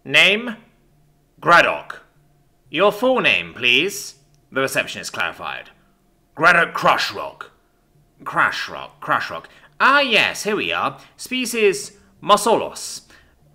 Name? Graddock. Your full name, please, the receptionist clarified. Graddock Crushrock. Crushrock. Ah, yes, here we are. Species, Mosolos.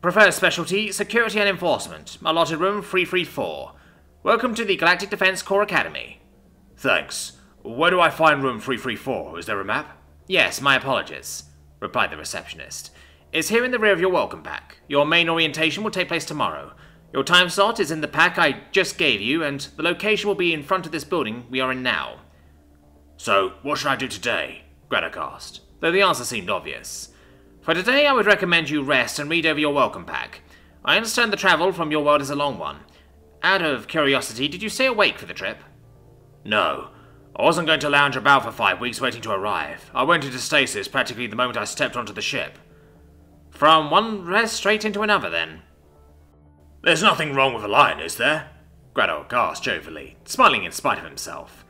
Preferred specialty, security and enforcement. Allotted room, 334. Welcome to the Galactic Defense Corps Academy. Thanks. Where do I find room 334? Is there a map? Yes, my apologies, replied the receptionist. It's here in the rear of your welcome pack. Your main orientation will take place tomorrow. Your time slot is in the pack I just gave you, and the location will be in front of this building we are in now. So, what should I do today? Graddock asked, though the answer seemed obvious. For today, I would recommend you rest and read over your welcome pack. I understand the travel from your world is a long one. Out of curiosity, did you stay awake for the trip? No. I wasn't going to lounge about for 5 weeks waiting to arrive. I went into stasis practically the moment I stepped onto the ship. From one rest straight into another, then? There's nothing wrong with a lion, is there? Graddock asked jovially, smiling in spite of himself.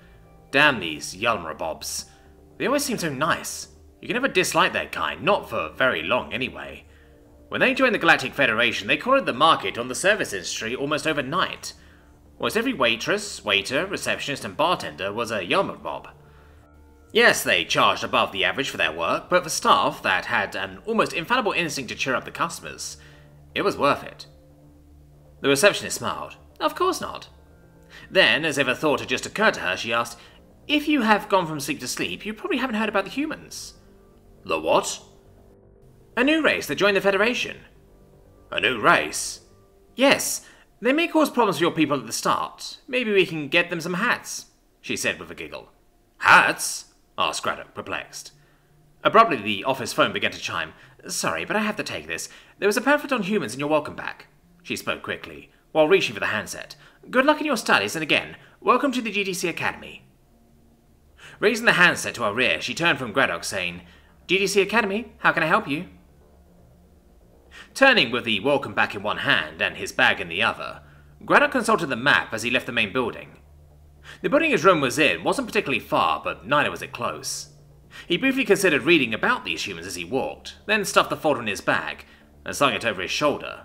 Damn these Yalmarabobs. They always seem so nice. You can never dislike their kind, not for very long anyway. When they joined the Galactic Federation, they cornered the market on the service industry almost overnight. Almost every waitress, waiter, receptionist and bartender was a Yalmarabob. Yes, they charged above the average for their work, but for staff that had an almost infallible instinct to cheer up the customers, it was worth it. The receptionist smiled. Of course not. Then, as if a thought had just occurred to her, she asked, If you have gone from sleep to sleep, you probably haven't heard about the humans. The what? A new race that joined the Federation. A new race? Yes, they may cause problems for your people at the start. Maybe we can get them some hats, she said with a giggle. Hats? Asked Graddock, perplexed. Abruptly, the office phone began to chime. Sorry, but I have to take this. There was a pamphlet on humans in your welcome pack. She spoke quickly, while reaching for the handset. Good luck in your studies, and again, welcome to the GDC Academy. Raising the handset to her rear, she turned from Graddock, saying, GDC Academy, how can I help you? Turning with the welcome pack in one hand and his bag in the other, Graddock consulted the map as he left the main building. The building his room was in wasn't particularly far, but neither was it close. He briefly considered reading about these humans as he walked, then stuffed the folder in his bag and slung it over his shoulder.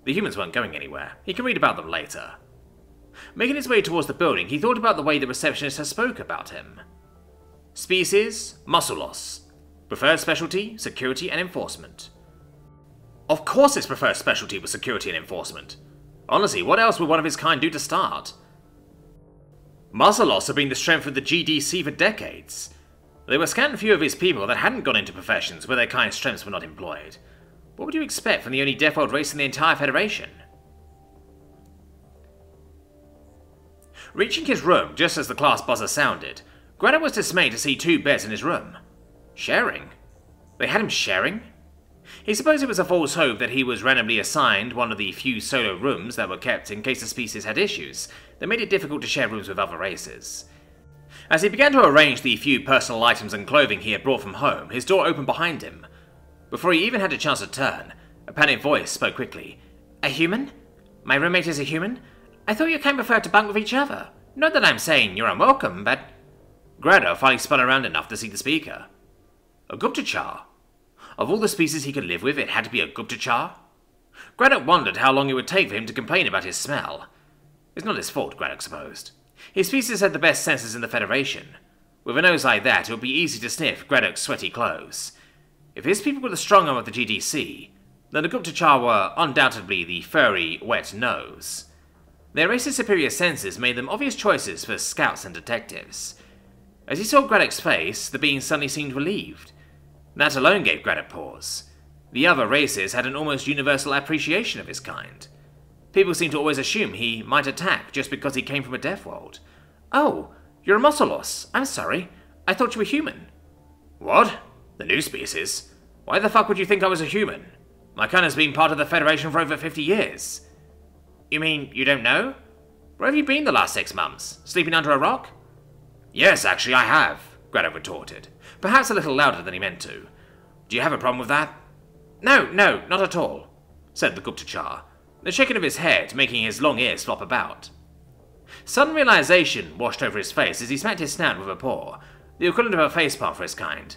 The humans weren't going anywhere. He could read about them later. Making his way towards the building, he thought about the way the receptionist had spoke about him. Species, Mosolos. Preferred specialty, security and enforcement. Of course his preferred specialty was security and enforcement. Honestly, what else would one of his kind do to start? Mosolos had been the strength of the GDC for decades. There were scant few of his people that hadn't gone into professions where their kind strengths were not employed. What would you expect from the only deathworld race in the entire Federation? Reaching his room just as the class buzzer sounded, Graddock was dismayed to see 2 beds in his room. Sharing? They had him sharing? He supposed it was a false hope that he was randomly assigned one of the few solo rooms that were kept in case the species had issues that made it difficult to share rooms with other races. As he began to arrange the few personal items and clothing he had brought from home, his door opened behind him. Before he even had a chance to turn, a panicked voice spoke quickly. A human? My roommate is a human? I thought you kind preferred to bunk with each other. Not that I'm saying you're unwelcome, but... Graddock finally spun around enough to see the speaker. A Guptachar? Of all the species he could live with, it had to be a Guptachar? Graddock wondered how long it would take for him to complain about his smell. It's not his fault, Graddock supposed. His species had the best senses in the Federation. With a nose like that, it would be easy to sniff Graddock's sweaty clothes. If his people were the strong arm of the GDC, then the Guptachar were undoubtedly the furry, wet nose. Their race's superior senses made them obvious choices for scouts and detectives. As he saw Graddock's face, the being suddenly seemed relieved. That alone gave Graddock pause. The other races had an almost universal appreciation of his kind. People seemed to always assume he might attack just because he came from a death world. Oh, you're a Mosolos. I'm sorry. I thought you were human. What? The new species? Why the fuck would you think I was a human? My kind has been part of the Federation for over 50 years. You mean you don't know? Where have you been the last 6 months? Sleeping under a rock? Yes, actually I have, Graddock retorted, perhaps a little louder than he meant to. Do you have a problem with that? No, not at all, said the Guptachar, the shaking of his head making his long ears flop about. Sudden realization washed over his face as he smacked his snout with a paw, the equivalent of a facepalm for his kind.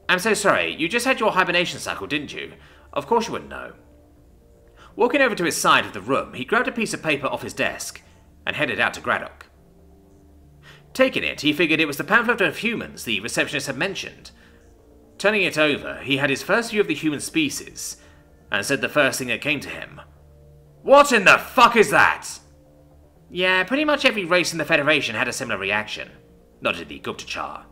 I'm so sorry, you just had your hibernation cycle, didn't you? Of course you wouldn't know. Walking over to his side of the room, he grabbed a piece of paper off his desk and headed out to Graddock. Taking it, he figured it was the pamphlet of humans the receptionist had mentioned. Turning it over, he had his first view of the human species, and said the first thing that came to him. "What in the fuck is that?" "Yeah, pretty much every race in the Federation had a similar reaction," nodded the Guptachar.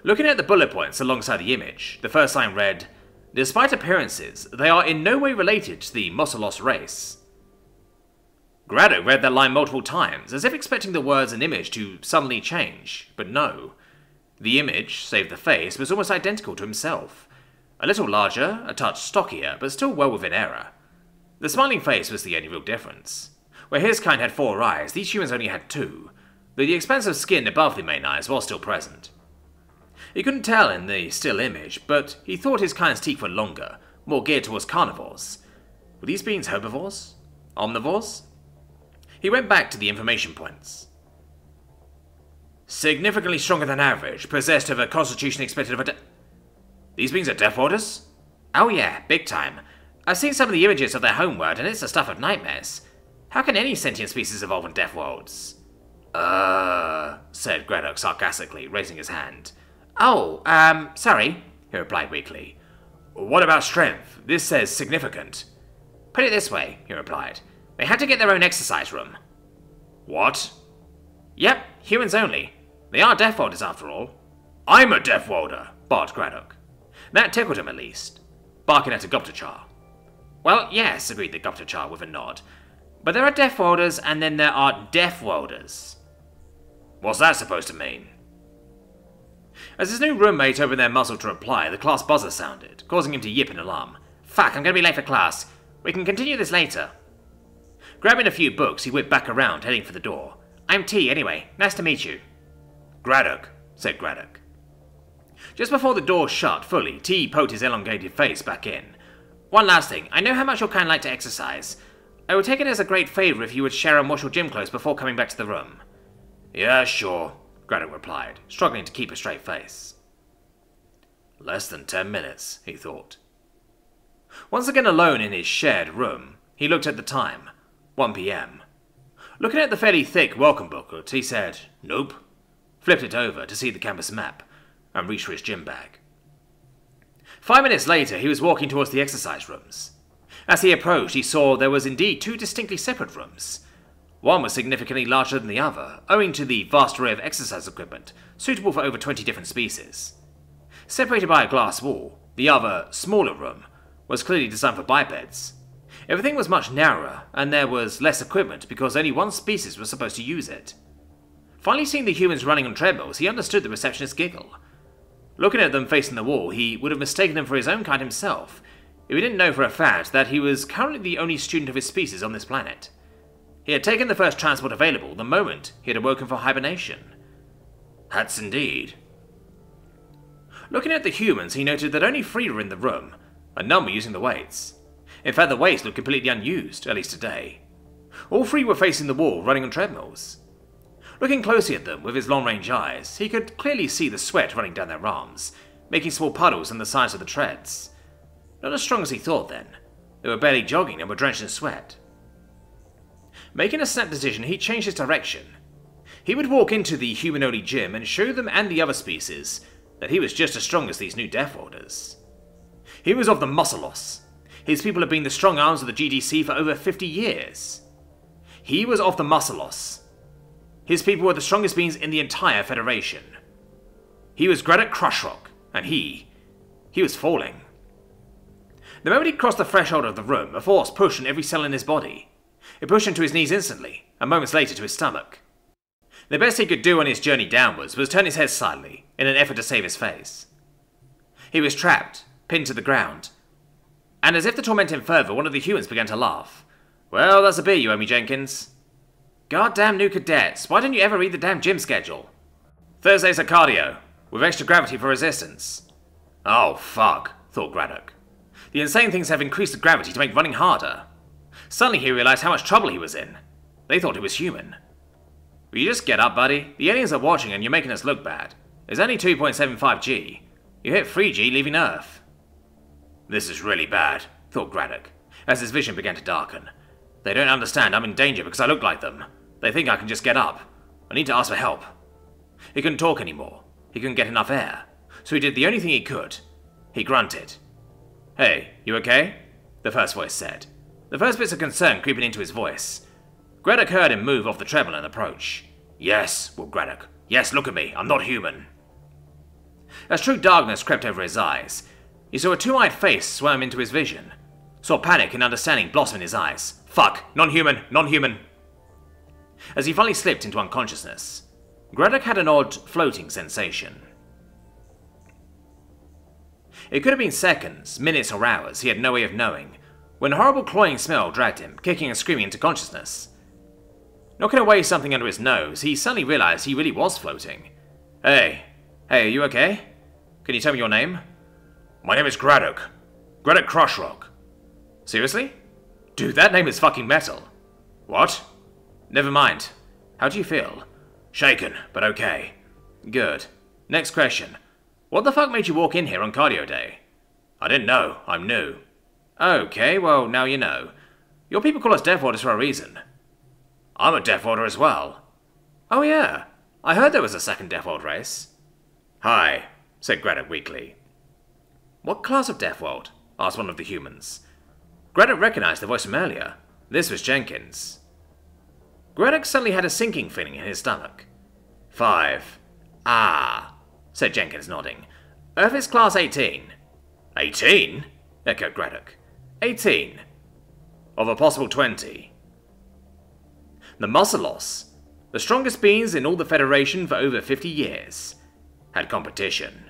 Looking at the bullet points alongside the image, the first line read, "Despite appearances, they are in no way related to the Mosselos race." Graddock read that line multiple times, as if expecting the words and image to suddenly change, but no. The image, save the face, was almost identical to himself. A little larger, a touch stockier, but still well within error. The smiling face was the only real difference. Where his kind had 4 eyes, these humans only had 2, though the expansive skin above the main eyes was still present. He couldn't tell in the still image, but he thought his kind's teeth were longer, more geared towards carnivores. Were these beings herbivores? Omnivores? He went back to the information points. Significantly stronger than average, possessed of a constitution expected of a These beings are deathworlders? Oh yeah, big time. I've seen some of the images of their homeworld, and it's the stuff of nightmares. How can any sentient species evolve in deathworlds? Said Graddock sarcastically, raising his hand. Oh, sorry, he replied weakly. What about strength? This says significant. Put it this way, he replied. They had to get their own exercise room. What? Yep, humans only. They are deathworlders after all. I'm a deathworlder, barked Graddock. That tickled him at least, barking at a Guptachar. Well, yes, agreed the Guptachar with a nod. But there are deathworlders and then there are deathworlders. What's that supposed to mean? As his new roommate opened their muzzle to reply, the class buzzer sounded, causing him to yip in alarm. Fuck, I'm gonna be late for class. We can continue this later. Grabbing a few books, he whipped back around, heading for the door. I'm T, anyway. Nice to meet you. Graddock, said Graddock. Just before the door shut fully, T poked his elongated face back in. One last thing. I know how much your kind like to exercise. I would take it as a great favour if you would shower and wash your gym clothes before coming back to the room. Yeah, sure, Graddock replied, struggling to keep a straight face. Less than 10 minutes, he thought. Once again alone in his shared room, he looked at the time. 1 p.m. Looking at the fairly thick welcome booklet, he said, Nope. Flipped it over to see the campus map, and reached for his gym bag. 5 minutes later, he was walking towards the exercise rooms. As he approached, he saw there was indeed 2 distinctly separate rooms. One was significantly larger than the other, owing to the vast array of exercise equipment, suitable for over 20 different species. Separated by a glass wall, the other, smaller room, was clearly designed for bipeds. Everything was much narrower, and there was less equipment because only one species was supposed to use it. Finally seeing the humans running on treadmills, he understood the receptionist's giggle. Looking at them facing the wall, he would have mistaken them for his own kind himself, if he didn't know for a fact that he was currently the only student of his species on this planet. He had taken the first transport available the moment he had awoken from hibernation. Hats indeed. Looking at the humans, he noted that only 3 were in the room, and none were using the weights. In fact, the weights looked completely unused, at least today. All 3 were facing the wall, running on treadmills. Looking closely at them with his long-range eyes, he could clearly see the sweat running down their arms, making small puddles on the sides of the treads. Not as strong as he thought then. They were barely jogging and were drenched in sweat. Making a snap decision, he changed his direction. He would walk into the human-only gym and show them and the other species that he was just as strong as these new deathworlders. He was of the Mosselos. His people had been the strong arms of the GDC for over 50 years. He was of the Mosselos. His people were the strongest beings in the entire Federation. He was Graddock Crushrock, and he was falling. The moment he crossed the threshold of the room, a force pushed on every cell in his body. It pushed him to his knees instantly, and moments later to his stomach. The best he could do on his journey downwards was turn his head slightly, in an effort to save his face. He was trapped, pinned to the ground, and as if to torment him further, one of the humans began to laugh. Well, that's a bit, you owe me, Jenkins. Goddamn new cadets, why don't you ever read the damn gym schedule? Thursdays are cardio, with extra gravity for resistance. Oh, fuck, thought Graddock. The insane things have increased the gravity to make running harder. Suddenly he realized how much trouble he was in. They thought he was human. Will you just get up, buddy? The aliens are watching and you're making us look bad. It's only 2.75 G. You hit 3 G leaving Earth. This is really bad, thought Graddock. as his vision began to darken. They don't understand I'm in danger because I look like them. They think I can just get up. I need to ask for help. He couldn't talk anymore. He couldn't get enough air. So he did the only thing he could. He grunted. "Hey, you okay?" the first voice said. The first bits of concern creeping into his voice. Graddock heard him move off the treble and approach. "Yes," whooped Graddock. "Yes, look at me. I'm not human." As true darkness crept over his eyes, he saw a two-eyed face swim into his vision. Saw panic and understanding blossom in his eyes. "Fuck! Non-human! Non-human!" As he finally slipped into unconsciousness, Graddock had an odd, floating sensation. It could have been seconds, minutes or hours, he had no way of knowing, when a horrible cloying smell dragged him, kicking and screaming into consciousness. Knocking away something under his nose, he suddenly realized he really was floating. Hey, are you okay? Can you tell me your name?" "My name is Graddock. Graddock Crushrock." "Seriously? Dude, that name is fucking metal." "What?" "Never mind. How do you feel?" "Shaken, but okay." "Good. Next question. What the fuck made you walk in here on cardio day?" "I didn't know. I'm new." "Okay, well, now you know. Your people call us deathworders for a reason." "I'm a deathworlder as well." "Oh yeah. I heard there was a second deathworld race." "Hi," said Graddock weakly. "What class of deathworld?" asked one of the humans. Graddock recognized the voice from earlier. This was Jenkins. Graddock suddenly had a sinking feeling in his stomach. 5. "Ah," said Jenkins, nodding. "Earth is class 18. 18? Echoed Graddock. 18. Of a possible 20. The muscle loss, the strongest beings in all the Federation for over 50 years, had competition.